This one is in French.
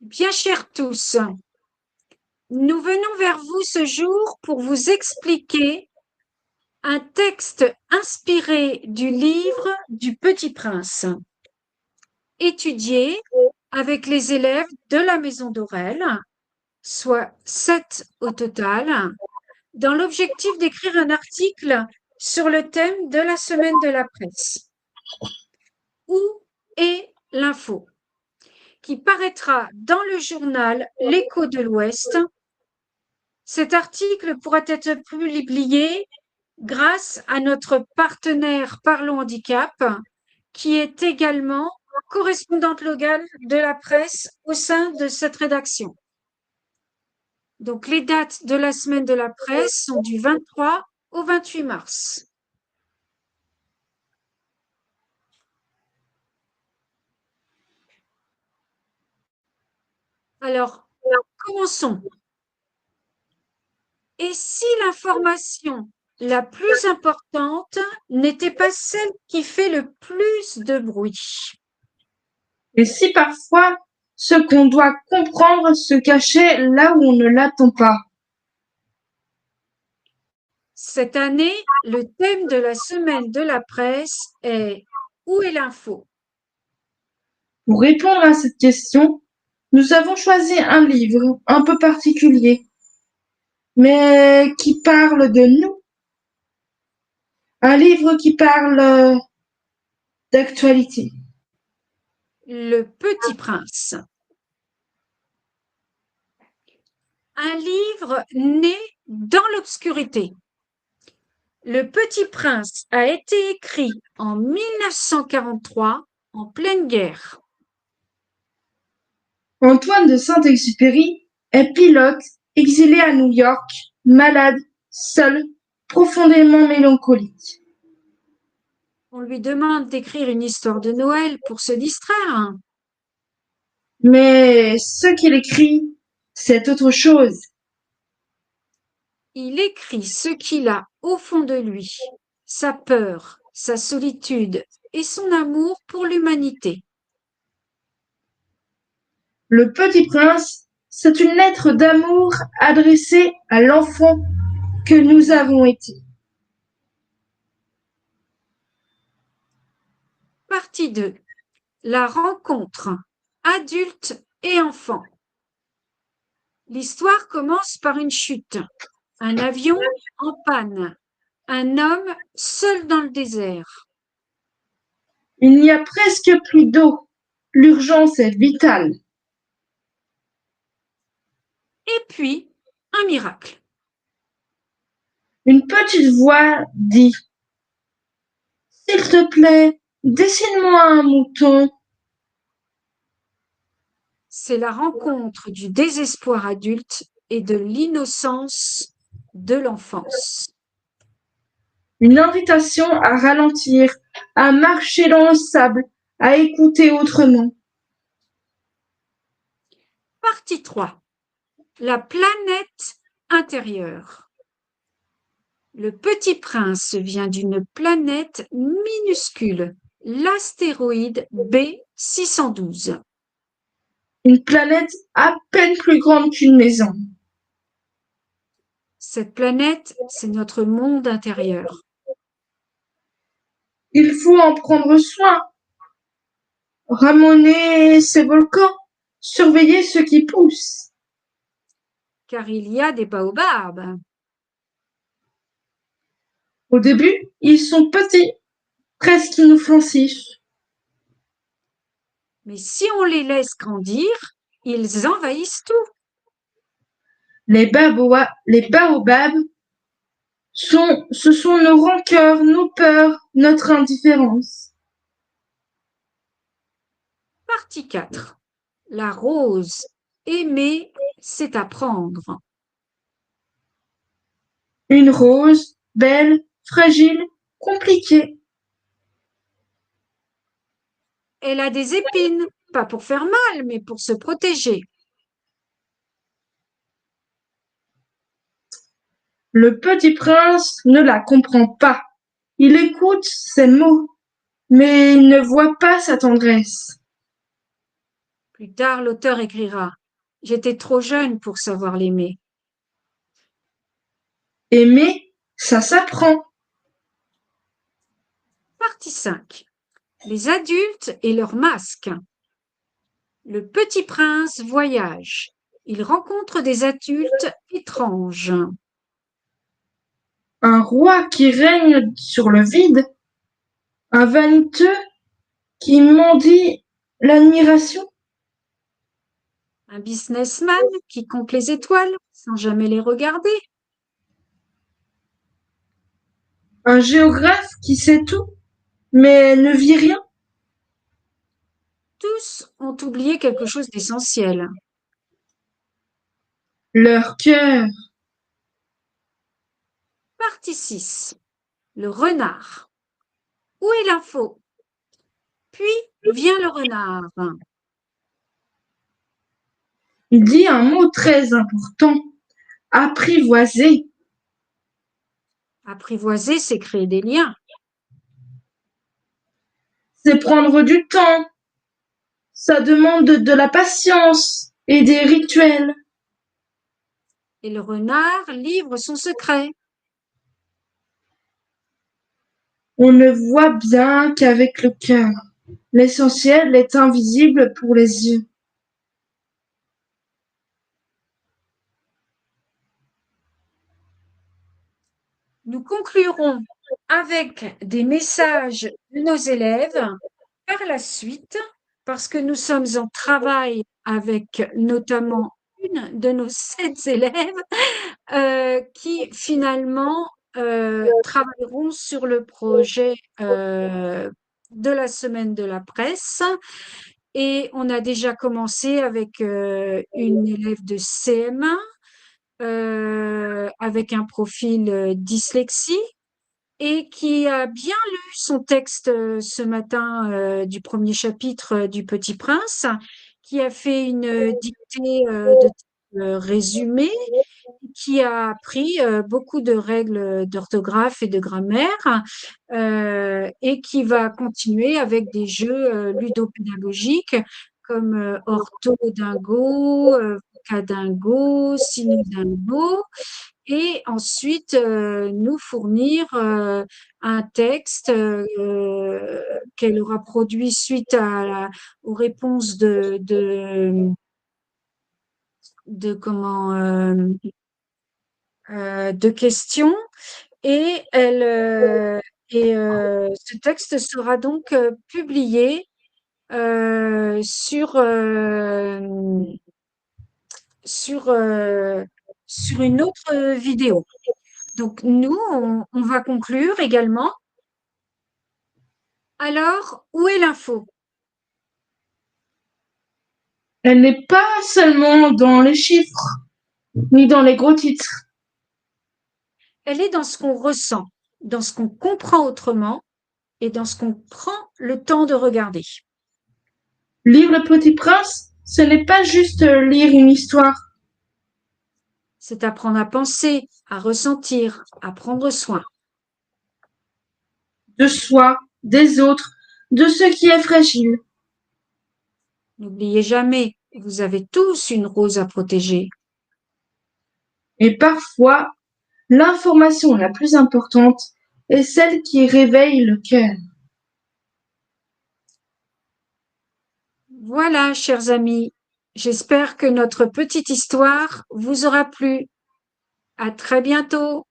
Bien chers tous, nous venons vers vous ce jour pour vous expliquer un texte inspiré du livre du Petit Prince, étudié avec les élèves de la Maison d'Aurel, soit 7 au total, dans l'objectif d'écrire un article sur le thème de la semaine de la presse. Où est l'info? Qui paraîtra dans le journal L'Écho de l'Ouest. Cet article pourra être publié grâce à notre partenaire Parlons Handicap, qui est également correspondante locale de la presse au sein de cette rédaction. Donc, les dates de la semaine de la presse sont du 23 au 28 mars. Alors, commençons. Et si l'information la plus importante n'était pas celle qui fait le plus de bruit? Et si parfois ce qu'on doit comprendre se cachait là où on ne l'attend pas? Cette année, le thème de la semaine de la presse est Où est l'info? Pour répondre à cette question, nous avons choisi un livre un peu particulier, mais qui parle de nous. Un livre qui parle d'actualité. Le Petit Prince. Un livre né dans l'obscurité. Le Petit Prince a été écrit en 1943, en pleine guerre. Antoine de Saint-Exupéry est pilote, exilé à New York, malade, seul, profondément mélancolique. On lui demande d'écrire une histoire de Noël pour se distraire. Mais ce qu'il écrit, c'est autre chose. Il écrit ce qu'il a au fond de lui, sa peur, sa solitude et son amour pour l'humanité. Le Petit Prince, c'est une lettre d'amour adressée à l'enfant que nous avons été. Partie 2. La rencontre adulte et enfant. L'histoire commence par une chute. Un avion en panne. Un homme seul dans le désert. Il n'y a presque plus d'eau. L'urgence est vitale. Et puis, un miracle. Une petite voix dit: S'il te plaît, dessine-moi un mouton. C'est la rencontre du désespoir adulte et de l'innocence de l'enfance. Une invitation à ralentir, à marcher dans le sable, à écouter autrement. Partie 3. La planète intérieure. Le Petit Prince vient d'une planète minuscule, l'astéroïde B612. Une planète à peine plus grande qu'une maison. Cette planète, c'est notre monde intérieur. Il faut en prendre soin. Ramoner ces volcans, surveiller ceux qui poussent. Car il y a des baobabs. Au début, ils sont petits, presque inoffensifs. Mais si on les laisse grandir, ils envahissent tout. Les baobabs ce sont nos rancœurs, nos peurs, notre indifférence. Partie 4. La rose. Aimer, c'est apprendre. Une rose, belle, fragile, compliquée. Elle a des épines, pas pour faire mal, mais pour se protéger. Le Petit Prince ne la comprend pas. Il écoute ses mots, mais il ne voit pas sa tendresse. Plus tard, l'auteur écrira: J'étais trop jeune pour savoir l'aimer. Aimer, ça s'apprend. Partie 5. Les adultes et leurs masques. Le petit prince voyage. Il rencontre des adultes étranges. Un roi qui règne sur le vide, un vaniteux qui mendie l'admiration, Un businessman qui compte les étoiles sans jamais les regarder. un géographe qui sait tout, mais ne vit rien. Tous ont oublié quelque chose d'essentiel. Leur cœur. Partie 6. Le renard. Où est l'info? Puis vient le renard. Il dit un mot très important. Apprivoiser. Apprivoiser, c'est créer des liens. C'est prendre du temps. Ça demande de la patience et des rituels. Et le renard livre son secret. On ne voit bien qu'avec le cœur. L'essentiel est invisible pour les yeux. Nous conclurons avec des messages de nos élèves par la suite, parce que nous sommes en travail avec notamment une de nos 7 élèves qui finalement travailleront sur le projet de la semaine de la presse. Et on a déjà commencé avec une élève de CM1 avec un profil dyslexie et qui a bien lu son texte ce matin du premier chapitre du Petit Prince, qui a fait une dictée de type résumé, qui a appris beaucoup de règles d'orthographe et de grammaire et qui va continuer avec des jeux ludopédagogiques comme Ortho Dingo, Vocadingo, Sinudingo et ensuite nous fournir un texte qu'elle aura produit suite aux réponses de comment de questions et ce texte sera donc publié sur sur une autre vidéo. Donc nous, on va conclure également. Alors, où est l'info? Elle n'est pas seulement dans les chiffres, ni dans les gros titres. Elle est dans ce qu'on ressent, dans ce qu'on comprend autrement et dans ce qu'on prend le temps de regarder. Lire Le Petit Prince, ce n'est pas juste lire une histoire. C'est apprendre à penser, à ressentir, à prendre soin. De soi, des autres, de ce qui est fragile. N'oubliez jamais, vous avez tous une rose à protéger. Et parfois, l'information la plus importante est celle qui réveille le cœur. Voilà, chers amis, j'espère que notre petite histoire vous aura plu. À très bientôt.